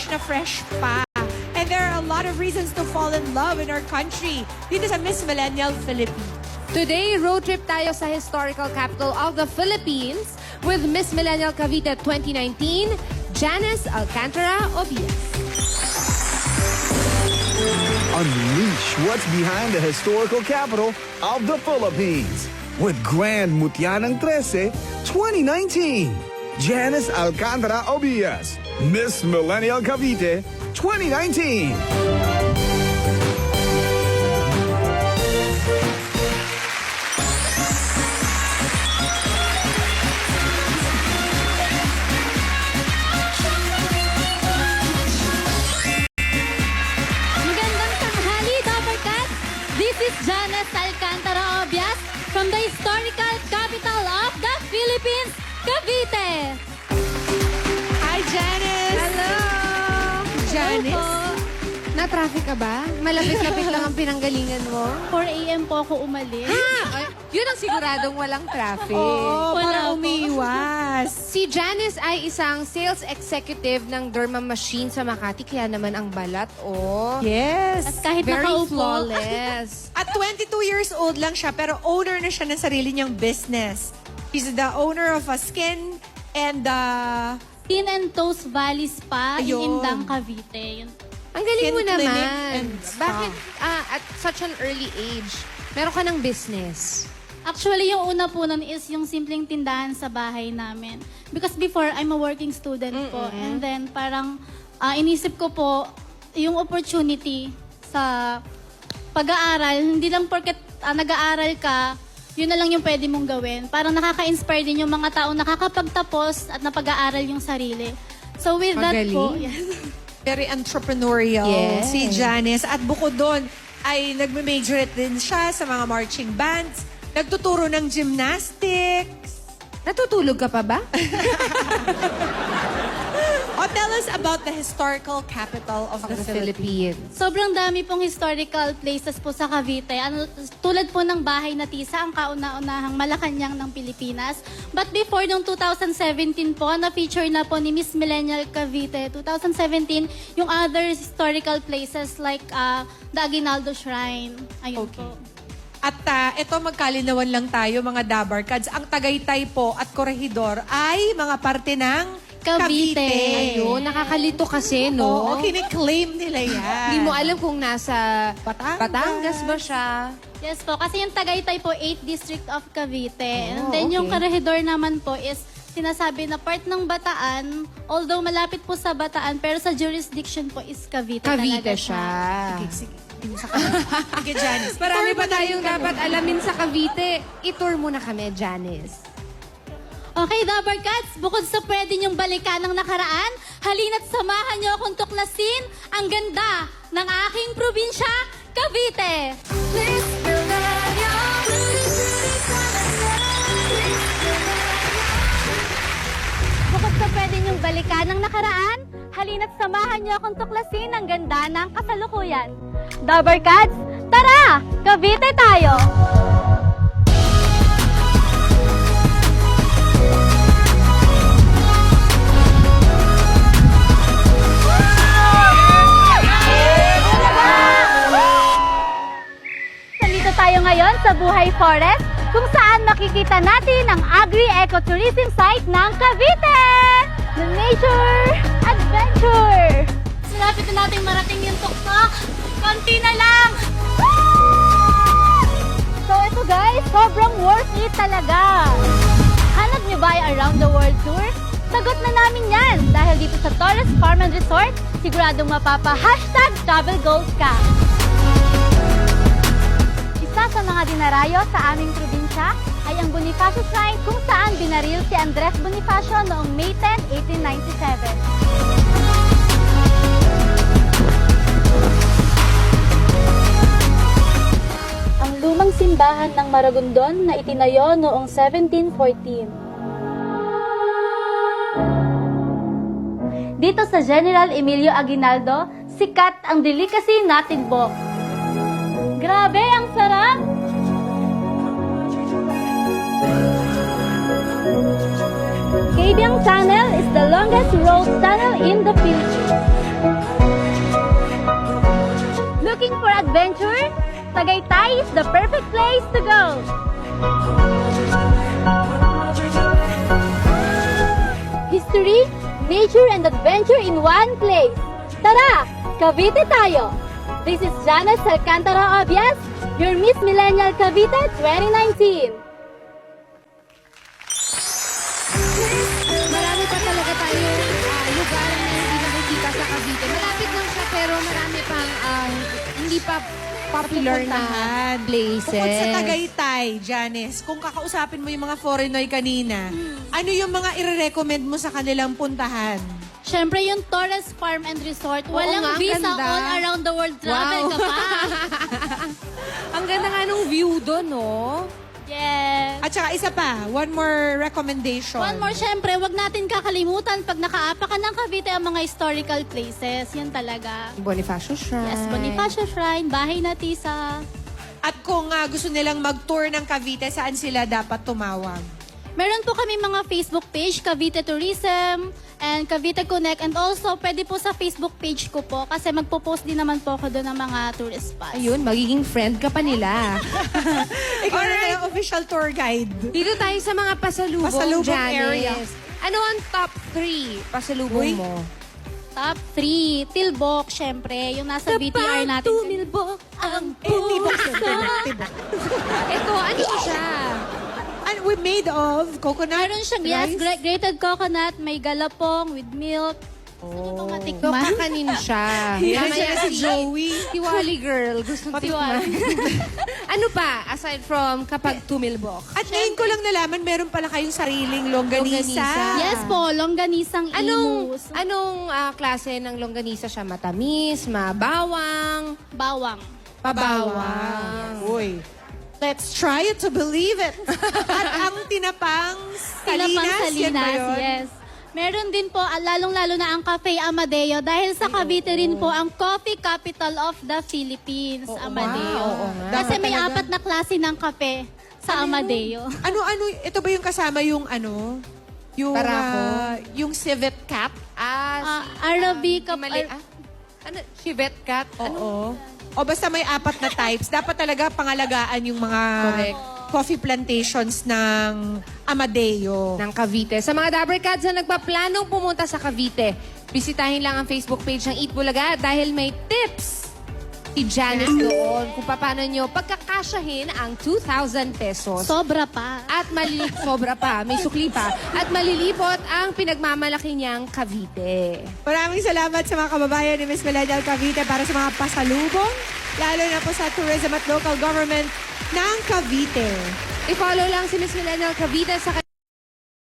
na fresh pa. And there are a lot of reasons to fall in love in our country. Dito sa Miss Millennial Philippines. Today, road trip tayo sa historical capital of the Philippines with Miss Millennial Cavite 2019, Janice Alcantara Obias. Unleash what's behind the historical capital of the Philippines with Grand Mutianang 13 2019. Janice Alcantara Obias, Miss Millennial Cavite 2019. Magandang tanghali, Dapper Cats! This is Janice Alcantara Obias from the historical capital of the Philippines, Cavite! Hi, Janice! Hello! Janice. Na-traffic ka ba? Malapit-lapit lang ang pinanggalingan mo? 4 a.m. po ako umalis. Ay, yun ang siguradong walang traffic. Oo, para Wala po. umiiwas. Si Janice ay isang sales executive ng Derma Machine sa Makati, kaya naman ang balat, oh. Yes. At kahit Very nakaupo, flawless. At 22 years old lang siya, pero owner na siya ng sarili niyang business. He's the owner of a skin and Skin and Toes Valley Spa in Ayun. Indang, Cavite. Yun. Ang galing Skin mo clinic naman. and spa. Bakit at such an early age, meron ka ng business? Actually, yung una po nun is yung simpleng tindahan sa bahay namin. Because before, I'm a working student po. And then, parang inisip ko po yung opportunity sa pag-aaral. Hindi lang porket nag-aaral ka, yun na lang yung pwede mong gawin. Parang nakaka-inspire din yung mga tao nakakapagtapos at napag-aaral yung sarili. So with that po, Magaling. yes. very entrepreneurial Yes. si Janice. At bukod doon, ay nagme-majorette din siya sa mga marching bands. Nagtuturo ng gymnastics. Natutulog ka pa ba? O tell us about the historical capital of the Philippines. Sobrang dami pong historical places po sa Cavite. Tulad po ng Bahay na Tisa, ang kauna-unahang Malacanang ng Pilipinas. But before, noong 2017 po, na-feature na po ni Miss Millennial Cavite, 2017, yung other historical places like the Aguinaldo Shrine. Ayun Okay. po. At ito, magkalinawan lang tayo, mga Dabarkads. Ang Tagaytay po at Corregidor ay mga parte ng Cavite. Ayun, nakakalito kasi, no? Oo, kiniklaim nila yan. Hindi mo alam kung nasa Batangas. Batangas ba siya. Yes po, kasi yung Tagaytay po, 8th District of Cavite. And Oh, then yung okay. Corregidor naman po is sinasabi na part ng Bataan, although malapit po sa Bataan, pero sa jurisdiction po is Cavite. Cavite talaga siya. Sige. Sige, Janice. Marami Itour pa mo na tayong yung dapat alamin sa Cavite. I-tour mo na kami, Janice. Okay, Dabber Cats, bukod sa pwede niyong balikan ng nakaraan, halina't samahan niyo akong tuklasin ang ganda ng aking probinsya, Cavite. Bukod sa pwede niyong balikan ng nakaraan, halina't samahan niyo akong tuklasin ang ganda ng kasalukuyan. Dabber Cats, tara! Cavite tayo! Nandito tayo ngayon sa Buhay Forest, kung saan makikita natin ang agri-ecotourism site ng Cavite! The Nature Adventure! Malapit na natin marating yung tuktok. Konti na lang! So ito guys, sobrang worth it talaga! Hanap niyo ba yung Around the World Tour? Sagot na namin yan! Dahil dito sa Torres Farm and Resort, siguradong #travel goals ka! Isa sa mga dinarayo sa aming probinsya ay ang Bonifacio Shrine kung saan binaril si Andres Bonifacio noong May 10, 1897. Ang lumang simbahan ng Maragondon na itinayo noong 1714. Dito sa General Emilio Aguinaldo, sikat ang delicacy natin po. Grabe, ang sarap! Kabyang Tunnel is the longest road tunnel in the Philippines. Looking for adventure? Tagaytay is the perfect place to go. History, nature, and adventure in one place. Tara, Cavite tayo! This is Janice Alcantara Obias, your Miss Millennial Cavite 2019. Marami pa talaga tayo lugar na hindi nakikita sa Cavite. Malapit lang siya pero marami pang hindi pa popular na Pupuntahan. places. Bukod sa Tagaytay, Janice, kung kakausapin mo yung mga foreigner kanina, ano yung mga i-recommend mo sa kanilang puntahan? Siyempre yung Torres Farm and Resort, Oo walang nga, ang visa ganda. all around the world travel ka pa. Ang ganda nga nung view doon, no? Yes. At saka isa pa, one more recommendation. One more, syempre, wag natin kakalimutan pag nakaapa ka ng Cavite ang mga historical places. Yan talaga. Bonifacio Shrine. Yes, Bonifacio Shrine, Bahay na Tisa. At kung gusto nilang mag-tour ng Cavite, saan sila dapat tumawag? Meron po kami mga Facebook page, Cavite Tourism and Cavite Connect. And also, pwede po sa Facebook page ko po kasi magpo-post din naman po ako doon ng mga tourist spots. Ayun, magiging friend ka pa nila. Ikaw na yung official tour guide. Dito tayo sa mga pasalubong, Pasalubong Janice. area. Ano ang top 3 pasalubong Uy. mo? Top 3, Tilbok, syempre. Yung nasa BTR natin. Tumilbok ang Tibok, tibok. Ito, ano siya? And we made of coconut Meron siyang, yes, rice? grated coconut, may galapong with milk. Gusto niyo pong So, matikman? kakanin siya. Yan Mamaya siya si Joey. Tiwali girl, gusto tikman. Ano pa, aside from kapag tumilbok? At ngayon ko lang nalaman, meron pala kayong sariling longganisa. Longganisa. Yes po, longganisang imus. Anong klase ng longganisa siya? Matamis, mabawang, Bawang. pabawang. Uy. Let's try it to believe it. At ang tinapang Salinas, yan ba yun? yes. Meron din po, lalong-lalo na ang Cafe Amadeo dahil sa Cavite rin po ang coffee capital of the Philippines, Amadeo. oo nga. Kasi Dapat may talaga. 4 na klase ng kape sa Amadeo. Ano, ito ba yung kasama yung yung, Barako? yung civet cap? Arabica. Ano? Chivet cat? Ano? Oo. O basta may 4 na types. Dapat talaga pangalagaan yung mga Correct. coffee plantations ng Amadeo. Ng Cavite. Sa mga Dabbercats na nagpaplanong pumunta sa Cavite, bisitahin lang ang Facebook page ng Eat Bulaga dahil may tips si Janice doon kung paano nyo pagkakasyahin ang 2,000 pesos. Sobra pa. At sobra pa, may sukli pa. At malilipot ang pinagmamalaki niyang Cavite. Maraming salamat sa mga kababayan ni Miss Millennial Cavite para sa mga pasalubong, lalo na po sa tourism at local government ng Cavite. I-follow lang si Miss Millennial Cavite sa